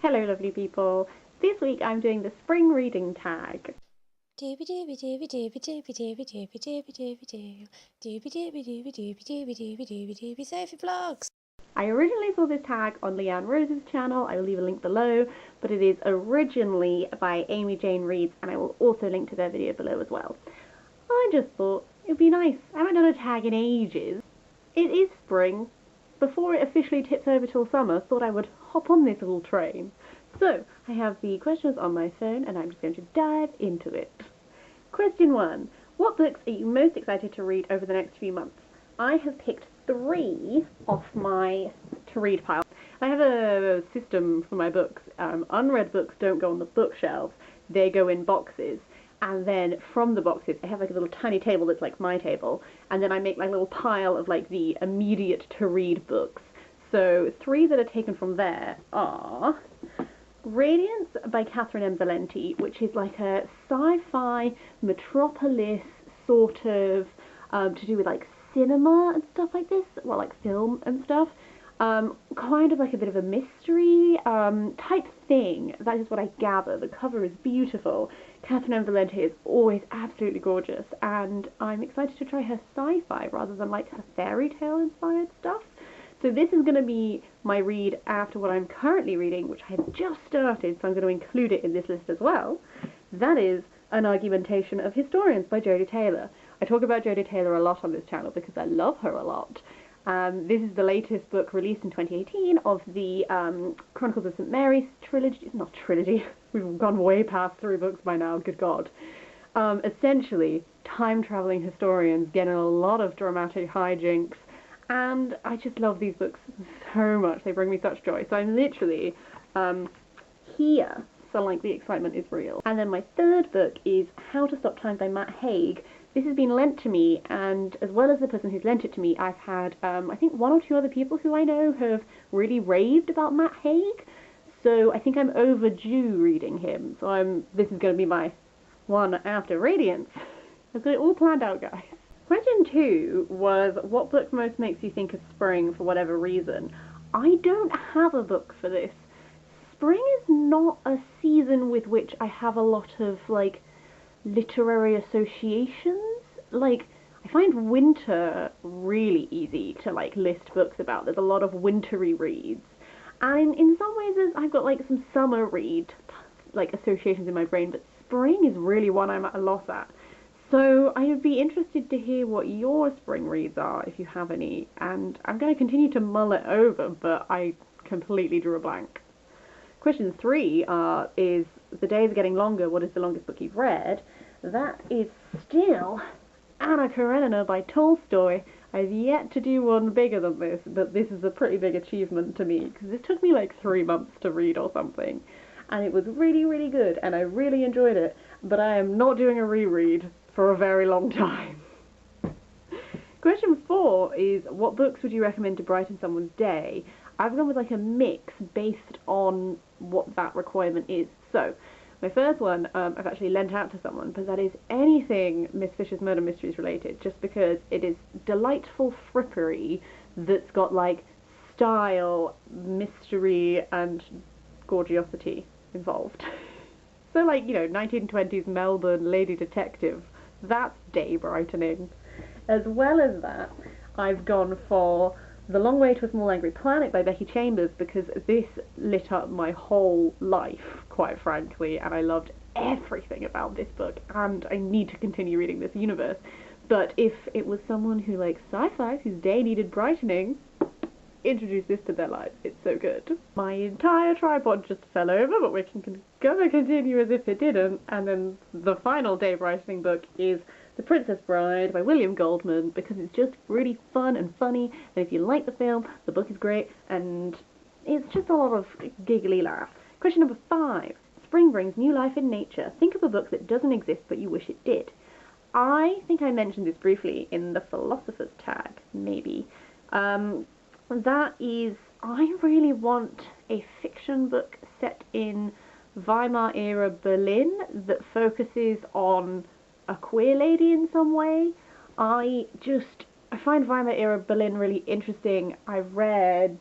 Hello lovely people, this week I'm doing the Spring Reading Tag. Sophie Vlogs. I originally saw this tag on Leanne Rose's channel, I will leave a link below, but it is originally by Amy Jane Reads and I will also link to their video below as well. I just thought it would be nice, I haven't done a tag in ages. It is spring, before it officially tips over till summer, thought I would hop on this little train. So, I have the questions on my phone and I'm just going to dive into it. Question 1. What books are you most excited to read over the next few months? I have picked 3 off my to-read pile. I have a system for my books. Unread books don't go on the bookshelves, they go in boxes. And then from the boxes, I have like a little tiny table that's like my table. And then I make like a little pile of like the immediate to-read books. So 3 that are taken from there are Radiance by Catherine M. Valenti, which is like a sci-fi metropolis sort of to do with like cinema and stuff like this, well, like film and stuff. Kind of like a bit of a mystery type thing. That is what I gather. The cover is beautiful. Catherine M. Valenti is always absolutely gorgeous, and I'm excited to try her sci-fi rather than like her fairy tale inspired stuff. So this is going to be my read after what I'm currently reading, which I have just started, so I'm going to include it in this list as well. That is An Argumentation of Historians by Jodie Taylor. I talk about Jodie Taylor a lot on this channel because I love her a lot. This is the latest book released in 2018 of the Chronicles of St. Mary's trilogy. Not trilogy, we've gone way past 3 books by now, good God. Essentially, time-travelling historians get in a lot of dramatic hijinks, and I just love these books so much. They bring me such joy. So I'm literally here. So like the excitement is real. And then my 3rd book is How to Stop Time by Matt Haig. This has been lent to me, and as well as the person who's lent it to me, I've had I think 1 or 2 other people who I know have really raved about Matt Haig. So I think I'm overdue reading him. So this is going to be my one after Radiance. I've got it all planned out, guys. Question 2 was, what book most makes you think of spring for whatever reason? I don't have a book for this. Spring is not a season with which I have a lot of, like, literary associations. Like, I find winter really easy to, like, list books about. There's a lot of wintry reads. And in some ways I've got, like, some summer read, like, associations in my brain, but spring is really one I'm at a loss at. So I would be interested to hear what your spring reads are, if you have any, and I'm going to continue to mull it over, but I completely drew a blank. Question 3 is, the days are getting longer, what is the longest book you've read? That is still Anna Karenina by Tolstoy. I've yet to do one bigger than this, but this is a pretty big achievement to me, because this took me like 3 months to read or something, and it was really, really good, and I really enjoyed it, but I am not doing a reread for a very long time. Question 4 is, what books would you recommend to brighten someone's day? I've gone with like a mix based on what that requirement is. So, my first one I've actually lent out to someone, but that is anything Miss Fisher's Murder Mysteries related, just because it is delightful frippery that's got like style, mystery, and gorgeosity involved. So like, you know, 1920s Melbourne lady detective. That's day brightening. As well as that, I've gone for The Long Way to a Small Angry Planet by Becky Chambers, because this lit up my whole life, quite frankly, and I loved everything about this book, and I need to continue reading this universe. But if it was someone who likes sci-fi, whose day needed brightening, introduce this to their lives. It's so good. My entire tripod just fell over, but we can gonna continue as if it didn't. And then the final day brightening book is The Princess Bride by William Goldman, because it's just really fun and funny, and if you like the film, the book is great, and it's just a lot of giggly laughs. Question number 5. Spring brings new life in nature. Think of a book that doesn't exist but you wish it did. I think I mentioned this briefly in the Philosopher's Tag, maybe. That is, I really want a fiction book set in Weimar era Berlin that focuses on a queer lady in some way. I find Weimar era Berlin really interesting. I read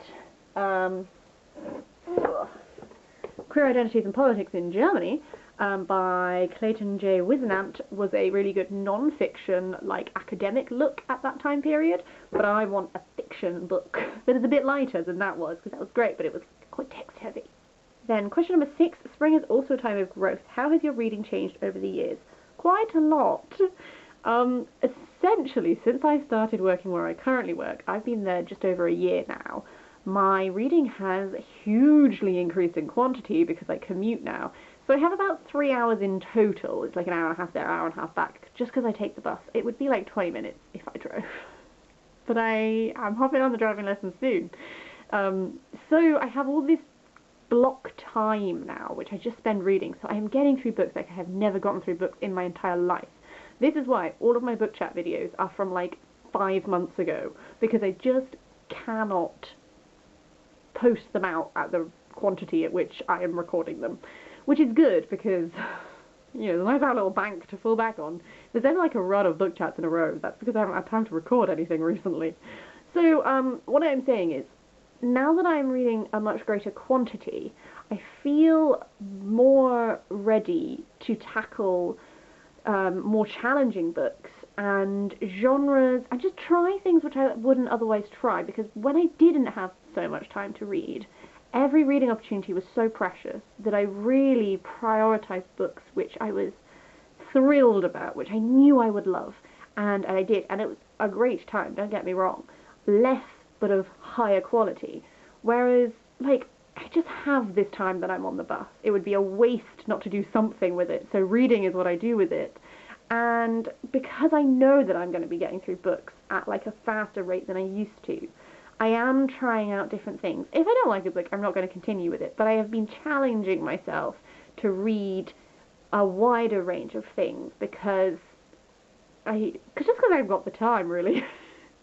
Queer Identities and Politics in Germany by Clayton J. Wisenant was a really good non-fiction, like, academic look at that time period, but I want a fiction book that is a bit lighter than that was, because that was great, but it was quite text-heavy. Then, question number 6, spring is also a time of growth. How has your reading changed over the years? Quite a lot. Essentially, since I started working where I currently work, I've been there just over a year now. My reading has hugely increased in quantity because I commute now. So I have about 3 hours in total. It's like an hour and a half there, hour and a half back, just because I take the bus. It would be like 20 minutes if I drove. But I'm hopping on the driving lesson soon. So I have all this block time now, which I just spend reading. So I am getting through books like I have never gotten through books in my entire life. This is why all of my book chat videos are from like 5 months ago, because I just cannot post them out at the quantity at which I am recording them, which is good because, you know, there's a nice little bank to fall back on. There's ever like a run of book chats in a row. That's because I haven't had time to record anything recently. So what I'm saying is, now that I'm reading a much greater quantity, I feel more ready to tackle more challenging books and genres, and just try things which I wouldn't otherwise try, because when I didn't have so much time to read, every reading opportunity was so precious that I really prioritized books which I was thrilled about, which I knew I would love, and I did, and it was a great time, don't get me wrong. Less, but of higher quality. Whereas, like, I just have this time that I'm on the bus. It would be a waste not to do something with it, so reading is what I do with it. And because I know that I'm going to be getting through books at like a faster rate than I used to, I am trying out different things. If I don't like a book, I'm not going to continue with it, but I have been challenging myself to read a wider range of things because just because I've got the time, really.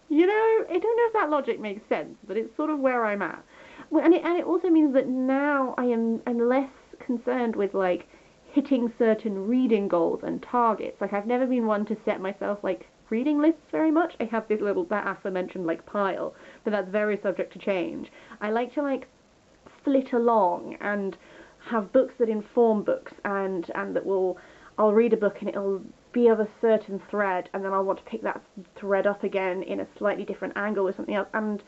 You know, I don't know if that logic makes sense, but it's sort of where I'm at. And it also means that now I'm less concerned with, like, hitting certain reading goals and targets. Like, I've never been one to set myself, like, reading lists very much. I have this little, that aforementioned, like, pile, but that's very subject to change. I like to, like, flit along and have books that inform books, and that I'll read a book and it'll be of a certain thread, and then I'll want to pick that thread up again in a slightly different angle or something else, and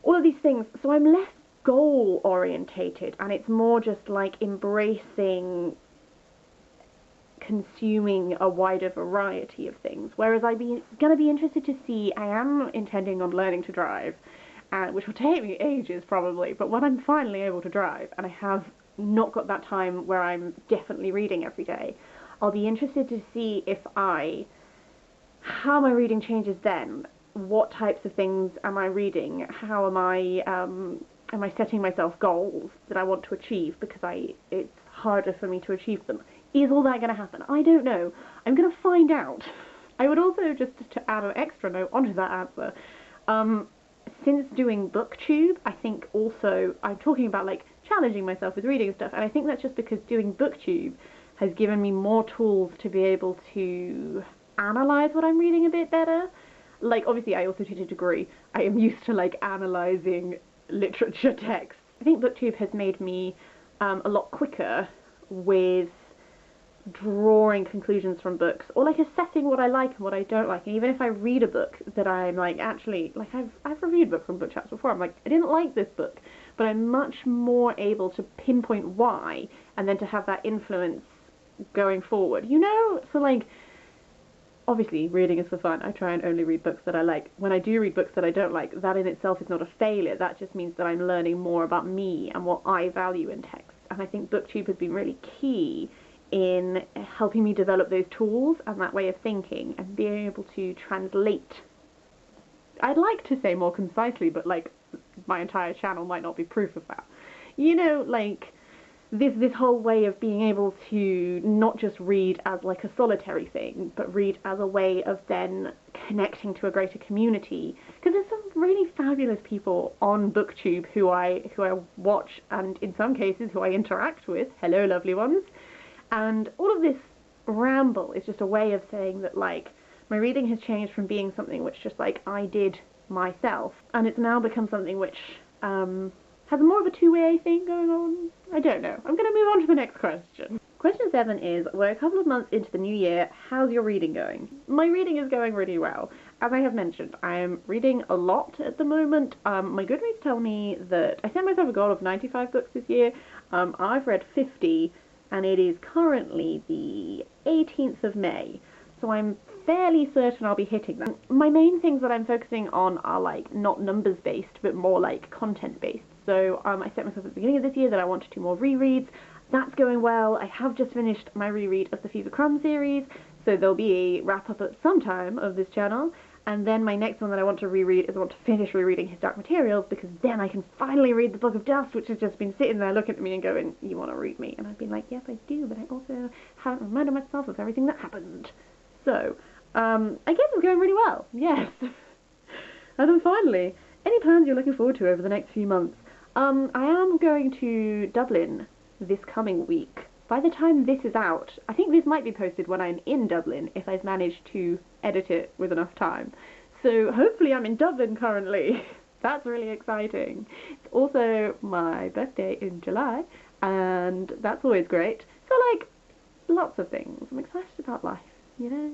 all of these things. So I'm less goal orientated, and it's more just like embracing consuming a wider variety of things. Whereas I'm gonna be interested to see, I am intending on learning to drive, which will take me ages probably, but when I'm finally able to drive and I have not got that time where I'm definitely reading every day, I'll be interested to see how my reading changes then. What types of things am I reading? How am I setting myself goals that I want to achieve because it's harder for me to achieve them? Is all that going to happen? I don't know. I'm going to find out. I would also, just to add an extra note onto that answer, since doing BookTube, I think also, I'm talking about like challenging myself with reading and stuff, and I think that's just because doing BookTube has given me more tools to be able to analyse what I'm reading a bit better. Like, obviously I also did a degree. I am used to like analysing literature text. I think BookTube has made me a lot quicker with drawing conclusions from books, or like assessing what I like and what I don't like. And even if I read a book that I'm like, actually, like I've reviewed books from book chats before, I'm like, I didn't like this book, but I'm much more able to pinpoint why, and then to have that influence going forward, you know? So like, obviously reading is for fun. I try and only read books that I like. When I do read books that I don't like, that in itself is not a failure. That just means that I'm learning more about me and what I value in text. And I think BookTube has been really key in helping me develop those tools and that way of thinking and being able to translate. I'd like to say more concisely, but like my entire channel might not be proof of that. You know, like this whole way of being able to not just read as like a solitary thing, but read as a way of then connecting to a greater community. Because there's some really fabulous people on BookTube who I watch, and in some cases who I interact with. Hello, lovely ones. And all of this ramble is just a way of saying that, like, my reading has changed from being something which just, like, I did myself, and it's now become something which has more of a two-way thing going on. I don't know. I'm going to move on to the next question. Question 7 is, we're a couple of months into the new year, how's your reading going? My reading is going really well. As I have mentioned, I am reading a lot at the moment. My Goodreads tell me that I set myself a goal of 95 books this year. I've read 50, and it is currently the 18th of May, so I'm fairly certain I'll be hitting that. My main things that I'm focusing on are like not numbers based, but more like content based. So I set myself at the beginning of this year that I want to do more rereads. That's going well. I have just finished my reread of the Fever Crumb series, so there'll be a wrap up at some time of this channel. And then my next one that I want to reread is I want to finish rereading his Dark Materials, because then I can finally read the Book of Dust, which has just been sitting there looking at me and going, you want to read me? And I've been like, yes I do, but I also haven't reminded myself of everything that happened. So, I guess it's going really well, yes. And then finally, any plans you're looking forward to over the next few months? I am going to Dublin this coming week. By the time this is out, I think this might be posted when I'm in Dublin, if I've managed to edit it with enough time. So hopefully I'm in Dublin currently. That's really exciting. It's also my birthday in July, and that's always great. So like, lots of things. I'm excited about life, you know?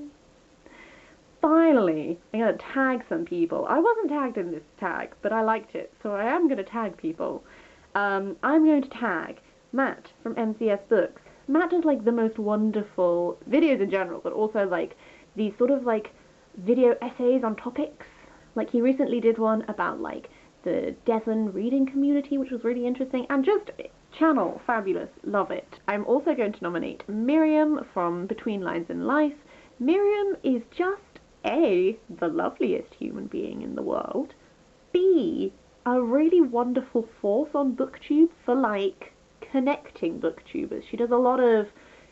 Finally, I'm going to tag some people. I wasn't tagged in this tag, but I liked it, so I am going to tag people. I'm going to tag Matt from MCS Books. Matt does like the most wonderful videos in general, but also like these sort of like video essays on topics. Like he recently did one about like the Devon reading community, which was really interesting, and just channel fabulous, love it. I'm also going to nominate Miriam from Between Lines in Life. Miriam is just A, the loveliest human being in the world, B, a really wonderful force on BookTube for like connecting booktubers. She does a lot of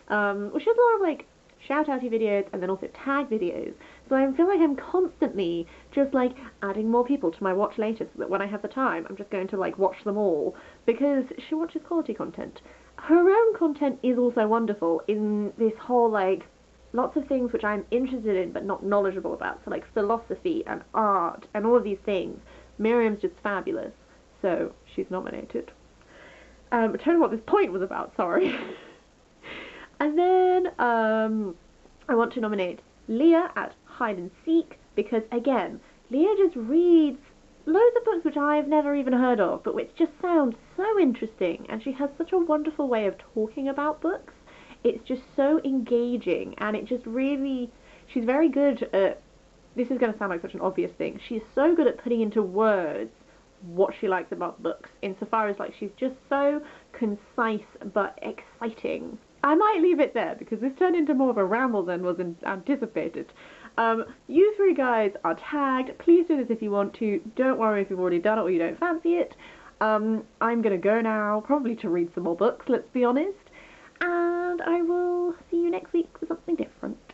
like shout-outy videos and then also tag videos. So I feel like I'm constantly just like adding more people to my watch later, so that when I have the time, I'm just going to like watch them all, because she watches quality content. Her own content is also wonderful in this whole like lots of things which I'm interested in but not knowledgeable about, so like philosophy and art and all of these things. Miriam's just fabulous, so she's nominated. I don't know what this point was about, sorry. And then I want to nominate Leah at Hide and Seek, because again, Leah just reads loads of books which I've never even heard of, but which just sound so interesting, and she has such a wonderful way of talking about books. It's just so engaging, and it just really, she's very good at, this is going to sound like such an obvious thing, she's so good at putting into words what she likes about books, insofar as like she's just so concise but exciting. I might leave it there because this turned into more of a ramble than was anticipated. You three guys are tagged. Please do this if you want to. Don't worry if you've already done it or you don't fancy it. I'm gonna go now, probably to read some more books, let's be honest. And I will see you next week with something different.